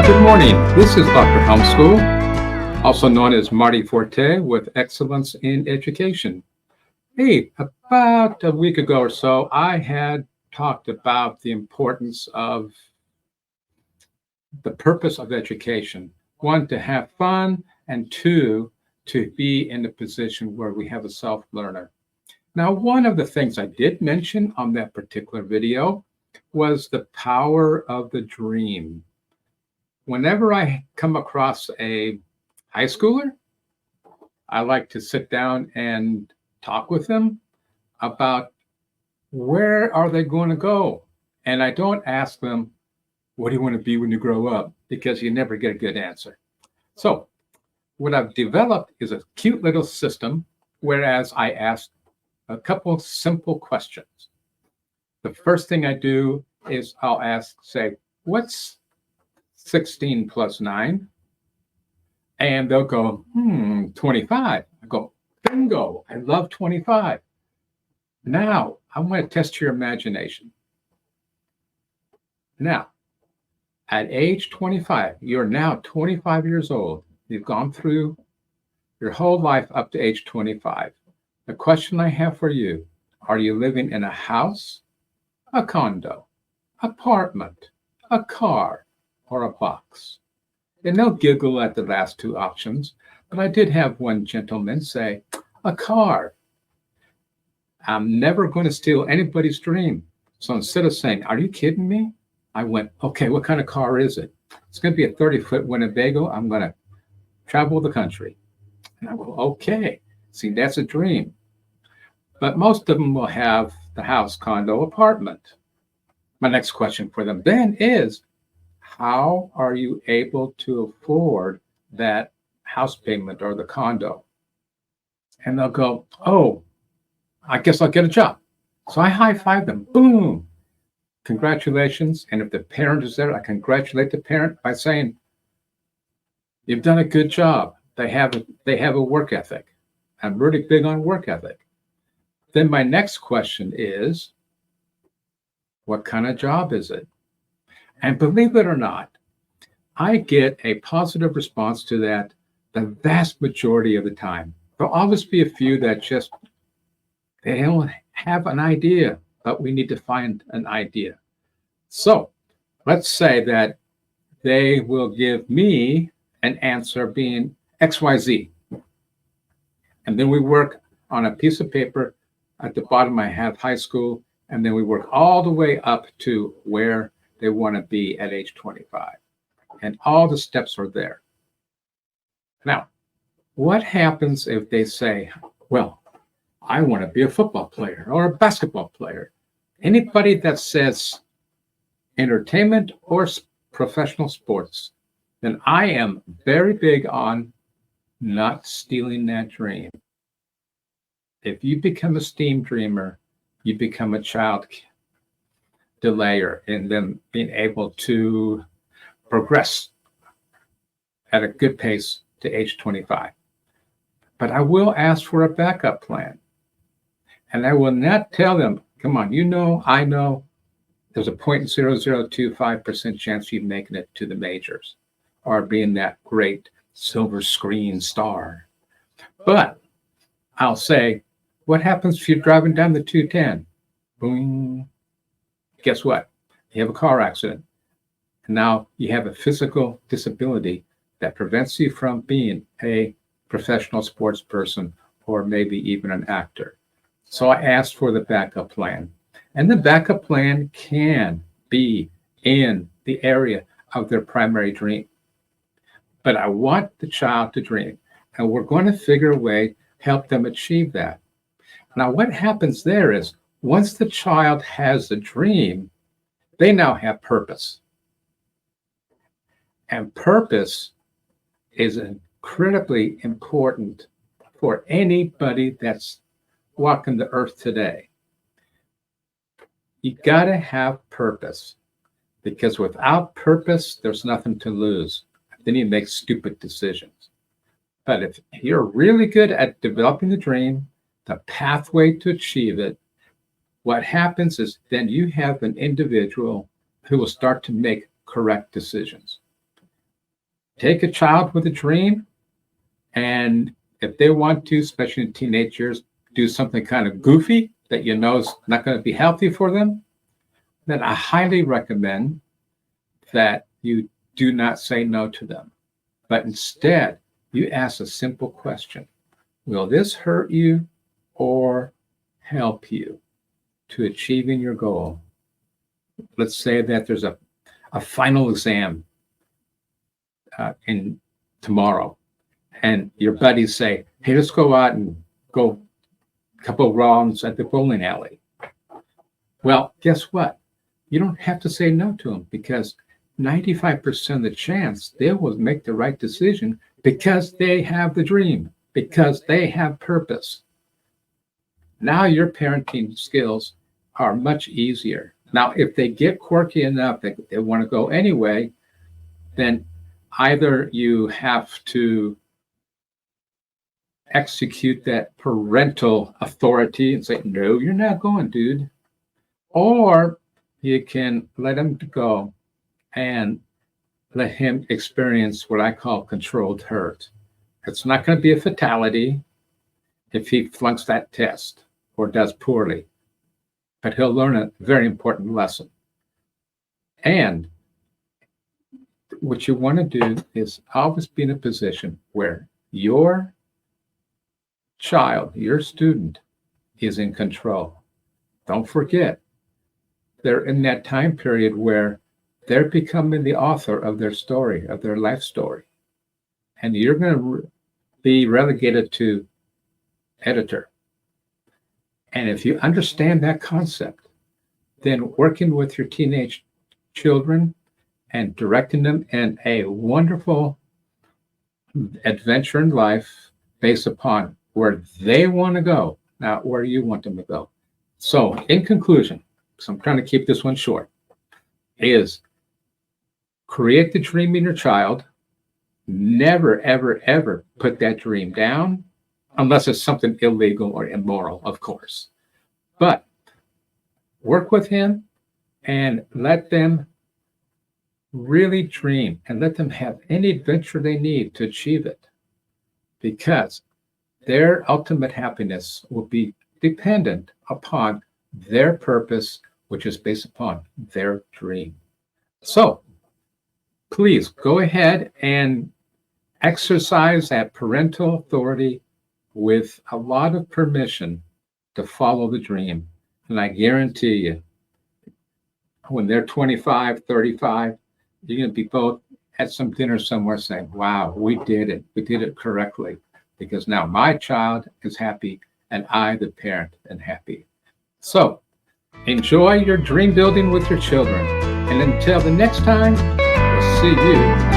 Good morning. This is Doctor Homeschool, also known as Marty Forte with Excellence in Education. Hey, about a week ago or so, I had talked about the importance of the purpose of education. One, to have fun, and two, to be in a position where we have a self-learner. Now, one of the things I did mention on that particular video was the power of the dream. Whenever I come across a high schooler, I like to sit down and talk with them about where are they going to go. And I don't ask them, what do you want to be when you grow up? Because you never get a good answer. So what I've developed is a cute little system, whereas I ask a couple simple questions. The first thing I do is I'll ask, say, what's 16 plus 9? And they'll go, 25. I go, bingo, I love 25. Now, I want to test your imagination. Now, at age 25, you're now 25 years old. You've gone through your whole life up to age 25. The question I have for you, are you living in a house, a condo, apartment, a car, or a box? And they'll giggle at the last two options, but I did have one gentleman say, a car. I'm never going to steal anybody's dream. So instead of saying, are you kidding me? I went, okay, what kind of car is it? It's going to be a 30-foot Winnebago. I'm going to travel the country. And I go, okay, see, that's a dream. But most of them will have the house, condo, apartment. My next question for them then is, how are you able to afford that house payment or the condo? And they'll go, oh, I guess I'll get a job. So I high-five them. Boom. Congratulations. And if the parent is there, I congratulate the parent by saying, you've done a good job. They have a work ethic. I'm really big on work ethic. Then my next question is, what kind of job is it? And believe it or not, I get a positive response to that the vast majority of the time. There'll always be a few that just, they don't have an idea, but we need to find an idea. So let's say that they will give me an answer being XYZ. And then we work on a piece of paper. At the bottom, I have high school, and then we work all the way up to where they want to be at age 25. And all the steps are there. Now, what happens if they say, well, I want to be a football player or a basketball player? Anybody that says entertainment or professional sports, then I am very big on not stealing that dream. If you become a STEAM dreamer, you become a child delayer in them being able to progress at a good pace to age 25. But I will ask for a backup plan. And I will not tell them, come on, I know there's a 0.0025% chance you're making it to the majors or being that great silver screen star. But I'll say, what happens if you're driving down the 210? Boom. Guess what? You have a car accident. And now you have a physical disability that prevents you from being a professional sports person or maybe even an actor. So I asked for the backup plan. And the backup plan can be in the area of their primary dream. But I want the child to dream. And we're going to figure a way to help them achieve that. Now, what happens there is once the child has a dream, they now have purpose. And purpose is incredibly important for anybody that's walking the earth today. You got to have purpose, because without purpose, there's nothing to lose. Then you make stupid decisions. But if you're really good at developing the dream, the pathway to achieve it, what happens is then you have an individual who will start to make correct decisions. Take a child with a dream, and if they want to, especially in teenagers, do something kind of goofy that you know is not going to be healthy for them, then I highly recommend that you do not say no to them, but instead you ask a simple question. Will this hurt you or help you to achieving your goal? Let's say that there's a final exam in tomorrow, and your buddies say, hey, let's go out and go a couple of rounds at the bowling alley. Well, guess what? You don't have to say no to them, because 95% of the chance they will make the right decision because they have the dream, because they have purpose. Now your parenting skills are much easier. Now, if they get quirky enough that they want to go anyway, then either you have to execute that parental authority and say, no, you're not going, dude. Or you can let him go and let him experience what I call controlled hurt. It's not going to be a fatality if he flunks that test or does poorly, but he'll learn a very important lesson. And what you want to do is always be in a position where your child, your student, is in control. Don't forget, they're in that time period where they're becoming the author of their story, of their life story. And you're going to be relegated to editor. And if you understand that concept, then working with your teenage children and directing them in a wonderful adventure in life based upon where they want to go, not where you want them to go. So in conclusion, because I'm trying to keep this one short, is create the dream in your child. Never, ever, ever put that dream down, unless it's something illegal or immoral, of course. But work with him and let them really dream, and let them have any adventure they need to achieve it, because their ultimate happiness will be dependent upon their purpose, which is based upon their dream. So please go ahead and exercise that parental authority with a lot of permission to follow the dream. And I guarantee you, when they're 25, 35, you're going to be both at some dinner somewhere saying, wow, we did it. We did it correctly, because now my child is happy and I, the parent, am happy. So enjoy your dream building with your children. And until the next time, we'll see you